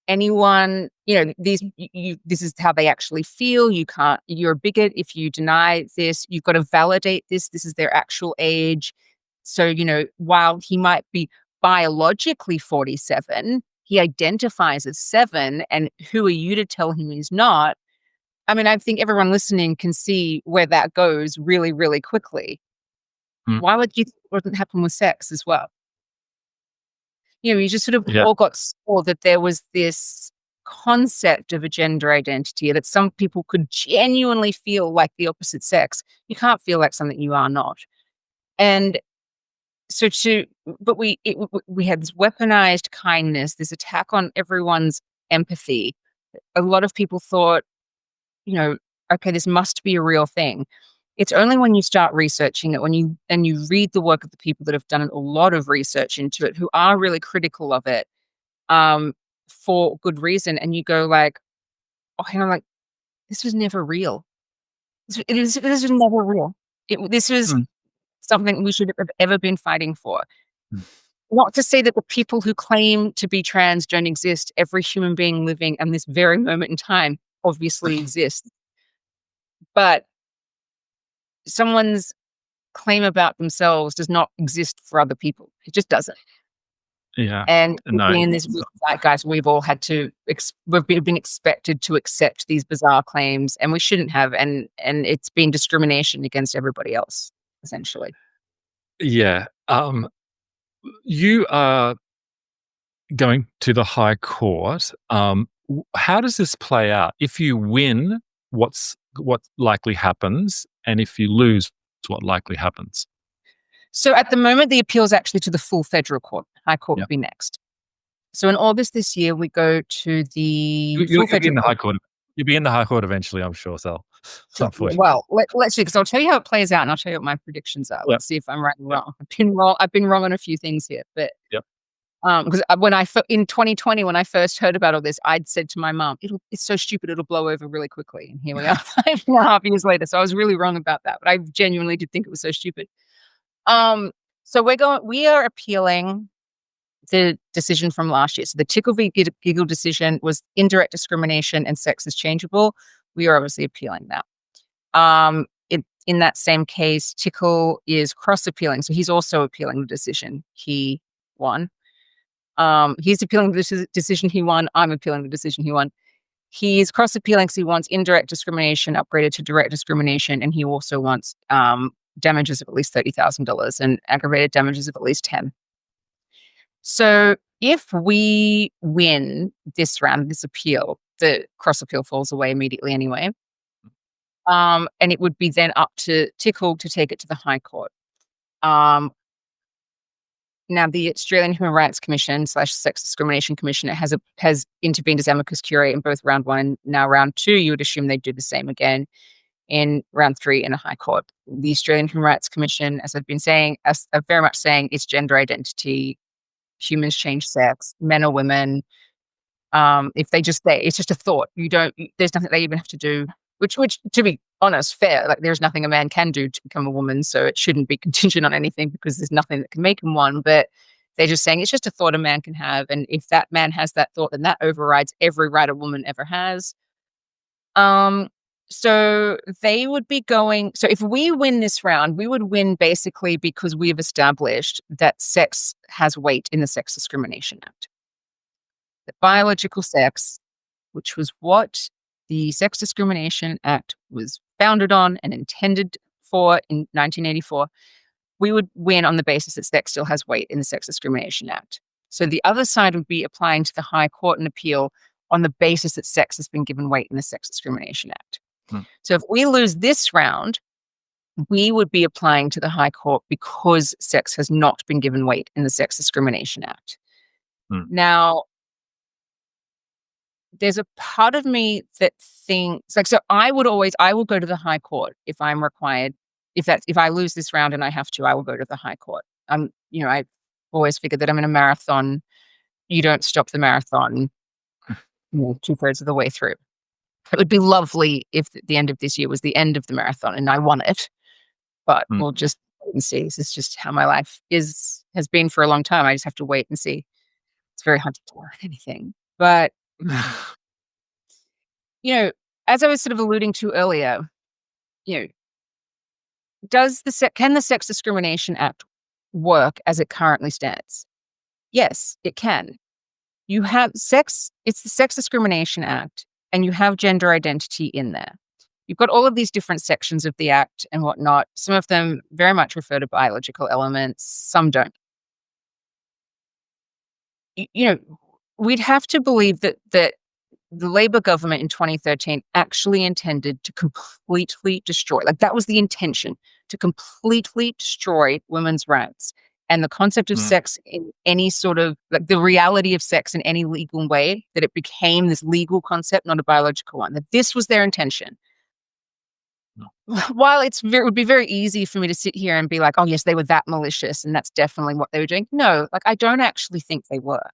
anyone, this is how they actually feel. You're a bigot if you deny this. You've got to validate this. This is their actual age. So, while he might be biologically 47, he identifies as 7. And who are you to tell him he's not? I mean, I think everyone listening can see where that goes really, really quickly. mm, Why would you think it wouldn't happen with sex as well? You just sort of yeah. all got saw that there was this concept of a gender identity that some people could genuinely feel like the opposite sex. You can't feel like something you are not. And so to but we had this weaponized kindness, this attack on everyone's empathy. A lot of people thought, you know, okay, this must be a real thing. It's only when you start researching it, when you read the work of the people that have done a lot of research into it, who are really critical of it, um, for good reason, and you go like, "Oh, hang on, like, this was never real. This was never real. This was Mm, something we should have ever been fighting for." mm, Not to say that the people who claim to be trans don't exist. Every human being living in this very moment in time obviously exists. But someone's claim about themselves does not exist for other people. It just doesn't. yeah. And No. in this zeitgeist, we've all had to we've been expected to accept these bizarre claims, and we shouldn't have, and it's been discrimination against everybody else, essentially. Yeah. You are going to the High Court. How does this play out? If you win, what likely happens? And if you lose, what likely happens? So at the moment, the appeal is actually to the full federal court. High court Yeah. would be next. So in August this year, we go to the full You'll be federal in the High court. Court. You'll be in the High Court eventually, I'm sure, Sal. Sure. Unfortunately. Well, let's see, because I'll tell you how it plays out, and I'll tell you what my predictions are. Yep. Let's see if I'm right or Yep. wrong. I've been wrong on a few things here, but Yep. because in 2020 when I first heard about all this, I'd said to my mom, "It's so stupid, it'll blow over really quickly." And here we are, 5.5 years later. So I was really wrong about that, but I genuinely did think it was so stupid. So we are appealing the decision from last year. So the Tickle v. Giggle decision was indirect discrimination and sex is changeable. We are obviously appealing that. In that same case, Tickle is cross appealing. So he's also appealing the decision he won. He's appealing the decision he won. I'm appealing the decision he won. He's cross appealing because he wants indirect discrimination upgraded to direct discrimination, and he also wants damages of at least $30,000 and aggravated damages of at least 10. So if we win this round, this appeal, the cross appeal falls away immediately anyway. And it would be then up to Tickle to take it to the High Court. Now, the Australian Human Rights Commission / Sex Discrimination Commission has intervened as amicus curiae in both round one and now round two. You would assume they'd do the same again in round three in a High Court. The Australian Human Rights Commission, as I've been saying, are very much saying it's gender identity, humans change sex, men or women. If they just say it's just a thought, there's nothing they even have to do. Which, to be honest, fair. Like there's nothing a man can do to become a woman, so it shouldn't be contingent on anything because there's nothing that can make him one. But they're just saying it's just a thought a man can have, and if that man has that thought, then that overrides every right a woman ever has. So they would be going. So if we win this round, we would win basically because we've established that sex has weight in the Sex Discrimination Act. The biological sex, which was what the Sex Discrimination Act was founded on and intended for in 1984, we would win on the basis that sex still has weight in the Sex Discrimination Act. So the other side would be applying to the High Court and appeal on the basis that sex has been given weight in the Sex Discrimination Act. So if we lose this round, we would be applying to the High Court because sex has not been given weight in the Sex Discrimination Act. Now, there's a part of me that thinks so I will go to the High Court if I'm required. If I lose this round and I have to, I will go to the High Court. I've always figured that I'm in a marathon. You don't stop the marathon, 2/3 of the way through. It would be lovely if the end of this year was the end of the marathon and I won it, but we'll just wait and see. This is just how my life has been for a long time. I just have to wait and see. It's very hard to plan anything, but as I was sort of alluding to earlier, can the Sex Discrimination Act work as it currently stands? Yes, it can. You have sex, it's the Sex Discrimination Act, and you have gender identity in there. You've got all of these different sections of the act and whatnot. Some of them very much refer to biological elements, some don't. We'd have to believe that the Labor government in 2013 actually intended to completely destroy, that was the intention, to completely destroy women's rights and the concept of sex in any sort of, the reality of sex in any legal way, that it became this legal concept, not a biological one, that this was their intention. While it would be very easy for me to sit here and be like, oh yes, they were that malicious and that's definitely what they were doing. No, I don't actually think they were.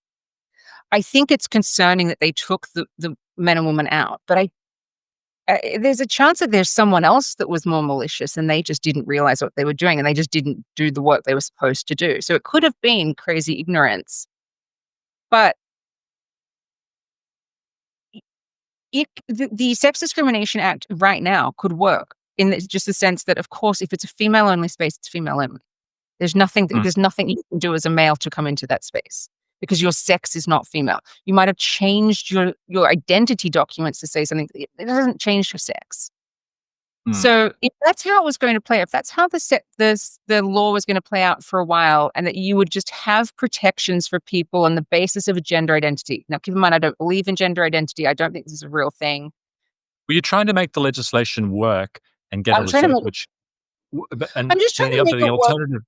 I think it's concerning that they took the men and women out, but there's a chance that there's someone else that was more malicious and they just didn't realize what they were doing and they just didn't do the work they were supposed to do. So it could have been crazy ignorance, but the Sex Discrimination Act right now could work in just the sense that, of course, if it's a female-only space, it's female-only. There's nothing you can do as a male to come into that space because your sex is not female. You might have changed your identity documents to say something. It doesn't change your sex. Mm. So if that's how it was going to play, if that's how the law was going to play out for a while, and that you would just have protections for people on the basis of a gender identity. Now, keep in mind, I don't believe in gender identity. I don't think this is a real thing. Were you trying to make the legislation work and get a I'm trying to result make it, which and I'm just trying to make the it work. alternative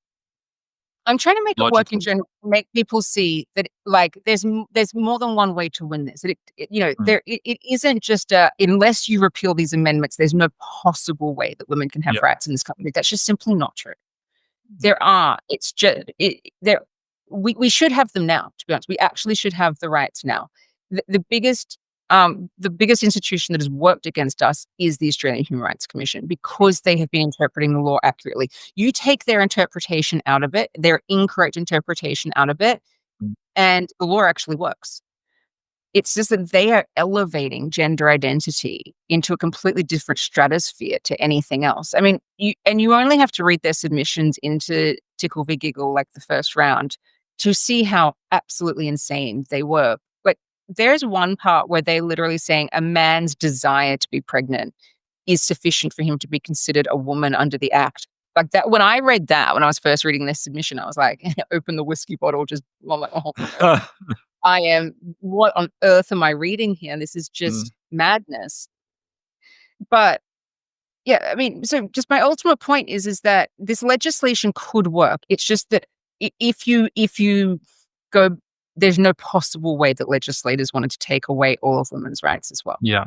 I'm trying to make it work in logically? general, make people see that, like, there's more than one way to win this. That Mm. it isn't just a, unless you repeal these amendments, there's no possible way that women can have Yeah. rights in this country. That's just simply not true. Mm. There are. It's just there. We should have them now. To be honest, we actually should have the rights now. The biggest institution that has worked against us is the Australian Human Rights Commission, because they have been interpreting the law accurately. You take their interpretation out of it, their incorrect interpretation out of it, Mm. and the law actually works. It's just that they are elevating gender identity into a completely different stratosphere to anything else. I mean, you only have to read their submissions into Tickle v. Giggle, like the first round, to see how absolutely insane they were. Like, there's one part where they literally saying a man's desire to be pregnant is sufficient for him to be considered a woman under the act. Like that, when I read that, when I was first reading this submission, I was like, open the whiskey bottle, just, I'm like, oh my God. What on earth am I reading here? This is Mm. just madness. But yeah, I mean, so just my ultimate point is that this legislation could work. It's just that if you go, there's no possible way that legislators wanted to take away all of women's rights as well. Yeah.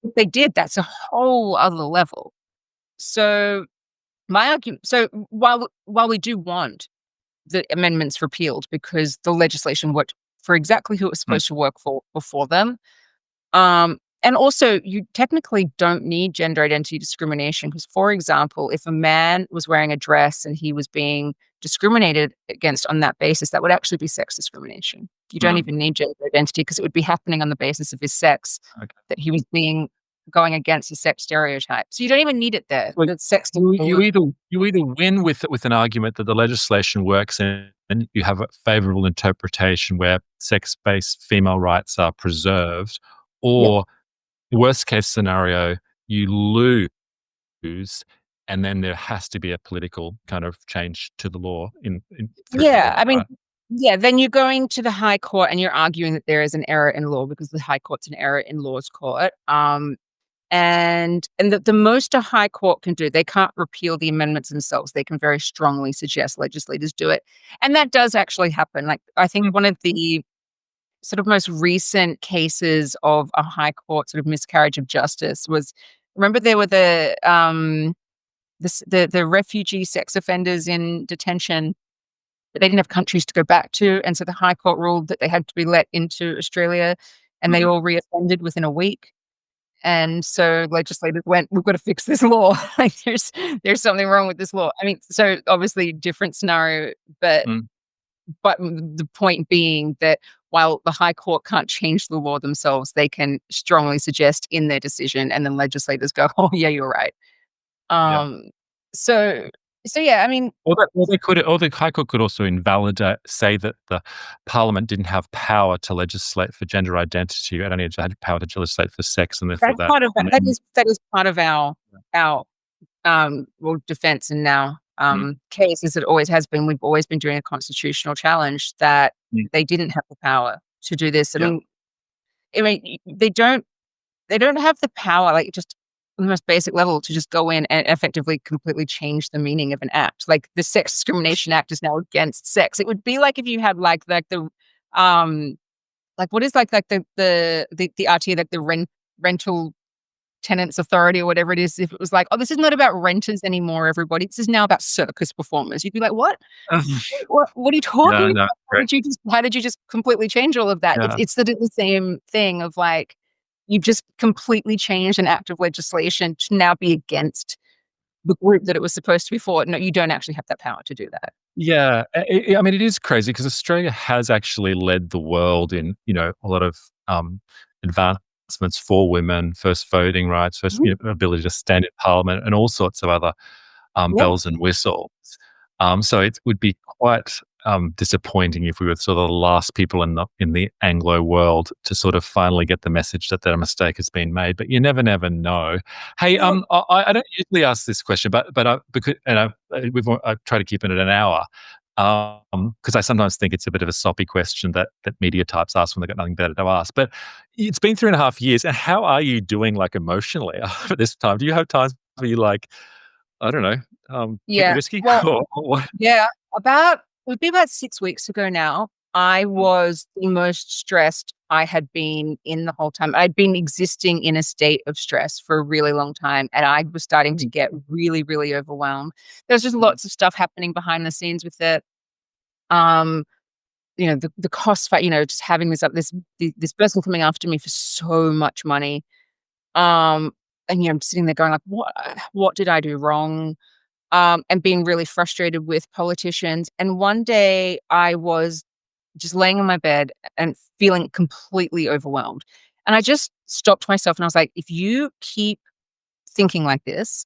If they did, that's a whole other level. So my argument, so while we do want the amendments repealed because the legislation worked for exactly who it was Mm. supposed to work for before them. And also, you technically don't need gender identity discrimination because, for example, if a man was wearing a dress and he was being discriminated against on that basis, that would actually be sex discrimination. You don't Mm. even need gender identity because it would be happening on the basis of his sex, Okay. that he was being going against a sex stereotype. So you don't even need it there. Well, The sex. you either win with an argument that the legislation works and you have a favorable interpretation where sex-based female rights are preserved, Yeah. or worst case scenario, you lose, and then there has to be a political kind of change to the law through the Yeah, law, I mean, right? yeah, then you're going to the High Court and you're arguing that there is an error in law because the High Court's an error in law's court. And the most a High Court can do, they can't repeal the amendments themselves. They can very strongly suggest legislators do it. And that does actually happen. Like, I think Mm. one of the sort of most recent cases of a High Court sort of miscarriage of justice was, remember there were the refugee sex offenders in detention, but they didn't have countries to go back to, and so the High Court ruled that they had to be let into Australia, and they Mhm. all reoffended within a week. And so legislators went, "We've got to fix this law." Like, there's something wrong with this law. I mean, so obviously different scenario, but Mm. the point being that while the High Court can't change the law themselves, they can strongly suggest in their decision, and then legislators go, "Oh, yeah, you're right." Yeah. Um, so yeah, I mean, Or the High Court could also say that the Parliament didn't have power to legislate for gender identity. It only had power to legislate for sex, and therefore that's that. part of And, that is part of our well, defense and now, mm, case, as it always has been. We've always been doing a constitutional challenge that mm, they didn't have the power to do this. yeah, They don't have the power, like, just on the most basic level, to just go in and effectively completely change the meaning of an act. Like, the Sex Discrimination Act is now against sex. It would be like if you had, um, what is, the RTA, like, the rental tenants authority or whatever it is, if it was like, "Oh, this is not about renters anymore, everybody. This is now about circus performers." You'd be like, "What? What are you yeah, talking no, about? great, How did you just completely change all of that?" It's yeah. it's the same thing of, like, you just completely changed an act of legislation to now be against the group that it was supposed to be for. No, you don't actually have that power to do that. Yeah, I mean, it is crazy because Australia has actually led the world in, a lot of advancements for women, first voting rights, first, Mhm. ability to stand in parliament, and all sorts of other Yeah. bells and whistles. So it would be quite disappointing if we were sort of the last people in the Anglo world to sort of finally get the message that a mistake has been made. But you never know. Hey, Well, I don't usually ask this question, but because I try to keep it at an hour. Because I sometimes think it's a bit of a soppy question that media types ask when they've got nothing better to ask. But it's been 3.5 years, and how are you doing, like, emotionally at this time? Do you have times where you, like, I don't know, bit yeah. risky? Well, Or what? yeah. It would be about 6 weeks ago now. I Mm, was the most stressed I had been in the whole time. I'd been existing in a state of stress for a really long time, and I was starting to get really, really overwhelmed. There's just mm, lots of stuff happening behind the scenes with it. Um, the cost for, just having this person coming after me for so much money. Um, and, I'm sitting there going like, what did I do wrong? And being really frustrated with politicians. And one day I was just laying on my bed and feeling completely overwhelmed. And I just stopped myself and I was like, if you keep thinking like this,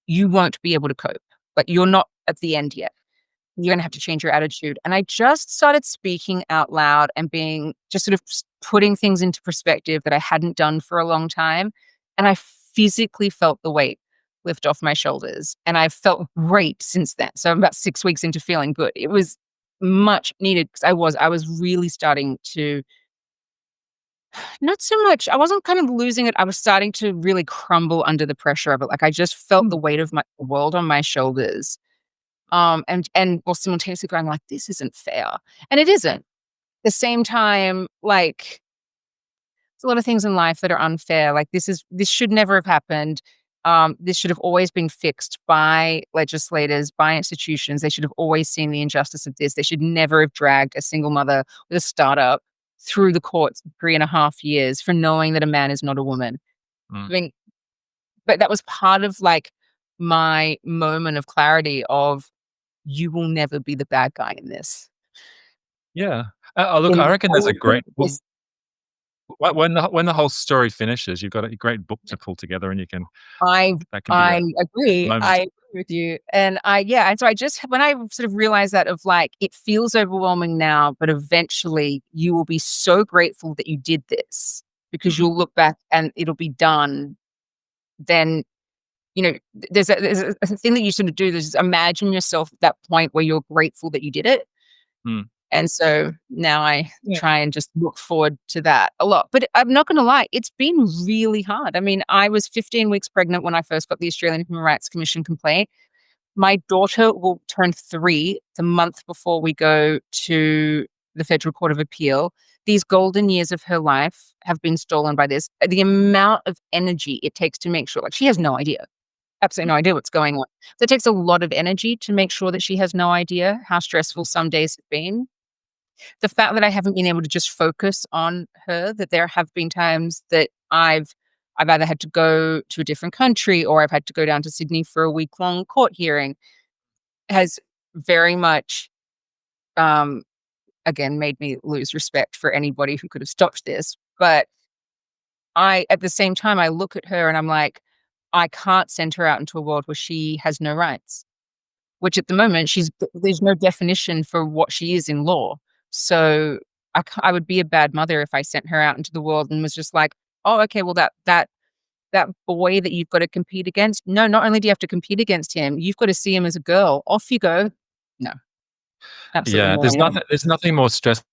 you won't be able to cope. Like, you're not at the end yet. You're gonna have to change your attitude. And I just started speaking out loud and being just sort of putting things into perspective that I hadn't done for a long time. And I physically felt the weight lift off my shoulders. And I felt great since then. So I'm about 6 weeks into feeling good. It was much needed because I was really starting to, not so much, I wasn't kind of losing it. I was starting to really crumble under the pressure of it. Like, I just felt the weight of my world on my shoulders. And while simultaneously going like, "This isn't fair." And it isn't. At the same time, like, there's a lot of things in life that are unfair. Like, this should never have happened. This should have always been fixed by legislators, by institutions. They should have always seen the injustice of this. They should never have dragged a single mother with a startup through the courts for 3.5 years for knowing that a man is not a woman. mm. I mean, but that was part of, like, my moment of clarity of, "You will never be the bad guy in this." Yeah. Look, I In reckon there's all a of this great well, when the whole story finishes, you've got a great book to pull together, and you can I that can be I a agree, moment. I agree with you, and so I just when I sort of realized that, of like, it feels overwhelming now, but eventually you will be so grateful that you did this, because Mhm, you'll look back and it'll be done. Then, there's a thing that you sort of do, is imagine yourself at that point where you're grateful that you did it. mm. And so now I Yeah. try and just look forward to that a lot. But I'm not gonna lie, it's been really hard. I mean, I was 15 weeks pregnant when I first got the Australian Human Rights Commission complaint. My daughter will turn 3 the month before we go to the Federal Court of Appeal. These golden years of her life have been stolen by this. The amount of energy it takes to make sure, like, she has no idea, absolutely no idea what's going on. So it takes a lot of energy to make sure that she has no idea how stressful some days have been. The fact that I haven't been able to just focus on her, that there have been times that I've either had to go to a different country or I've had to go down to Sydney for a week-long court hearing, has very much, um, again, made me lose respect for anybody who could have stopped this. But at the same time, I look at her and I'm like, I can't send her out into a world where she has no rights. Which at the moment, there's no definition for what she is in law. So I would be a bad mother if I sent her out into the world and was just like, "Oh, okay, well, that boy that you've got to compete against, no, not only do you have to compete against him, you've got to see him as a girl. Off you go." No, absolutely Yeah, not. there's nothing more stressful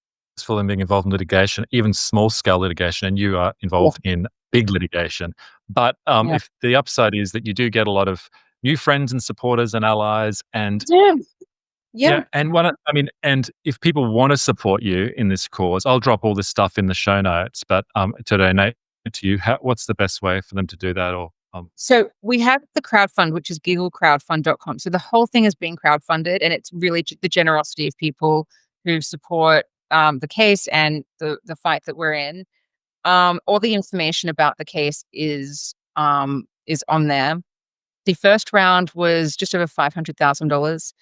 than being involved in litigation, even small scale litigation, and you are Yeah, involved in big litigation. But, yeah. if the upside is that you do get a lot of new friends and supporters and allies, and Yeah, yeah. yeah, and and if people wanna support you in this cause, I'll drop all this stuff in the show notes, but, to donate to you, what's the best way for them to do that? Or, So we have the crowdfund, which is gigglecrowdfund.com. So the whole thing is being crowdfunded, and it's really the generosity of people who support the case and the fight that we're in. All the information about the case is on there. The first round was just over $500,000.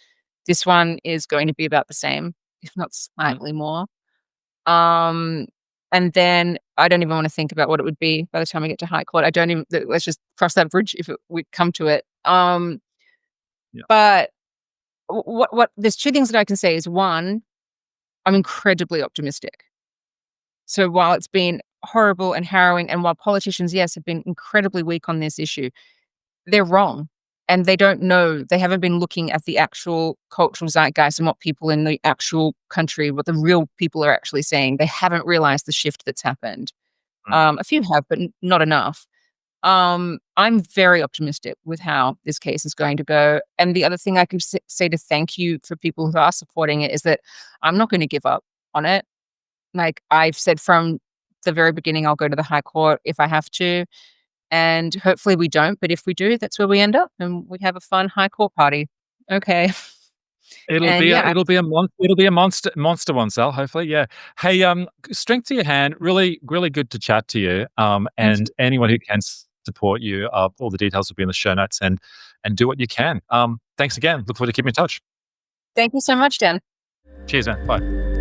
This one is going to be about the same, if not mm, slightly more. Um, and then I don't even want to think about what it would be by the time we get to high court. I don't even. Let's just cross that bridge if we come to it. yeah. But what there's two things that I can say is, one, I'm incredibly optimistic. So while it's been horrible and harrowing, and while politicians, yes, have been incredibly weak on this issue, they're wrong. And they don't know. They haven't been looking at the actual cultural zeitgeist and what people in the actual country, what the real people are actually saying. They haven't realized the shift that's happened. Mm. A few have, but not enough. I'm very optimistic with how this case is going to go. And the other thing I can say to thank you for people who are supporting it is that I'm not going to give up on it. Like I've said from the very beginning, I'll go to the High Court if I have to. And hopefully we don't. But if we do, that's where we end up. And we have a fun High Court party. Okay. It'll And be a yeah, it'll be a mon it'll be a monster one, Sal, hopefully, yeah. Hey, strength to your hand, really, really good to chat to you, thank and you. anyone who can support you, all the details will be in the show notes, and do what you can. Thanks again. Look forward to keeping in touch. Thank you so much, Dan. Cheers, man. Bye.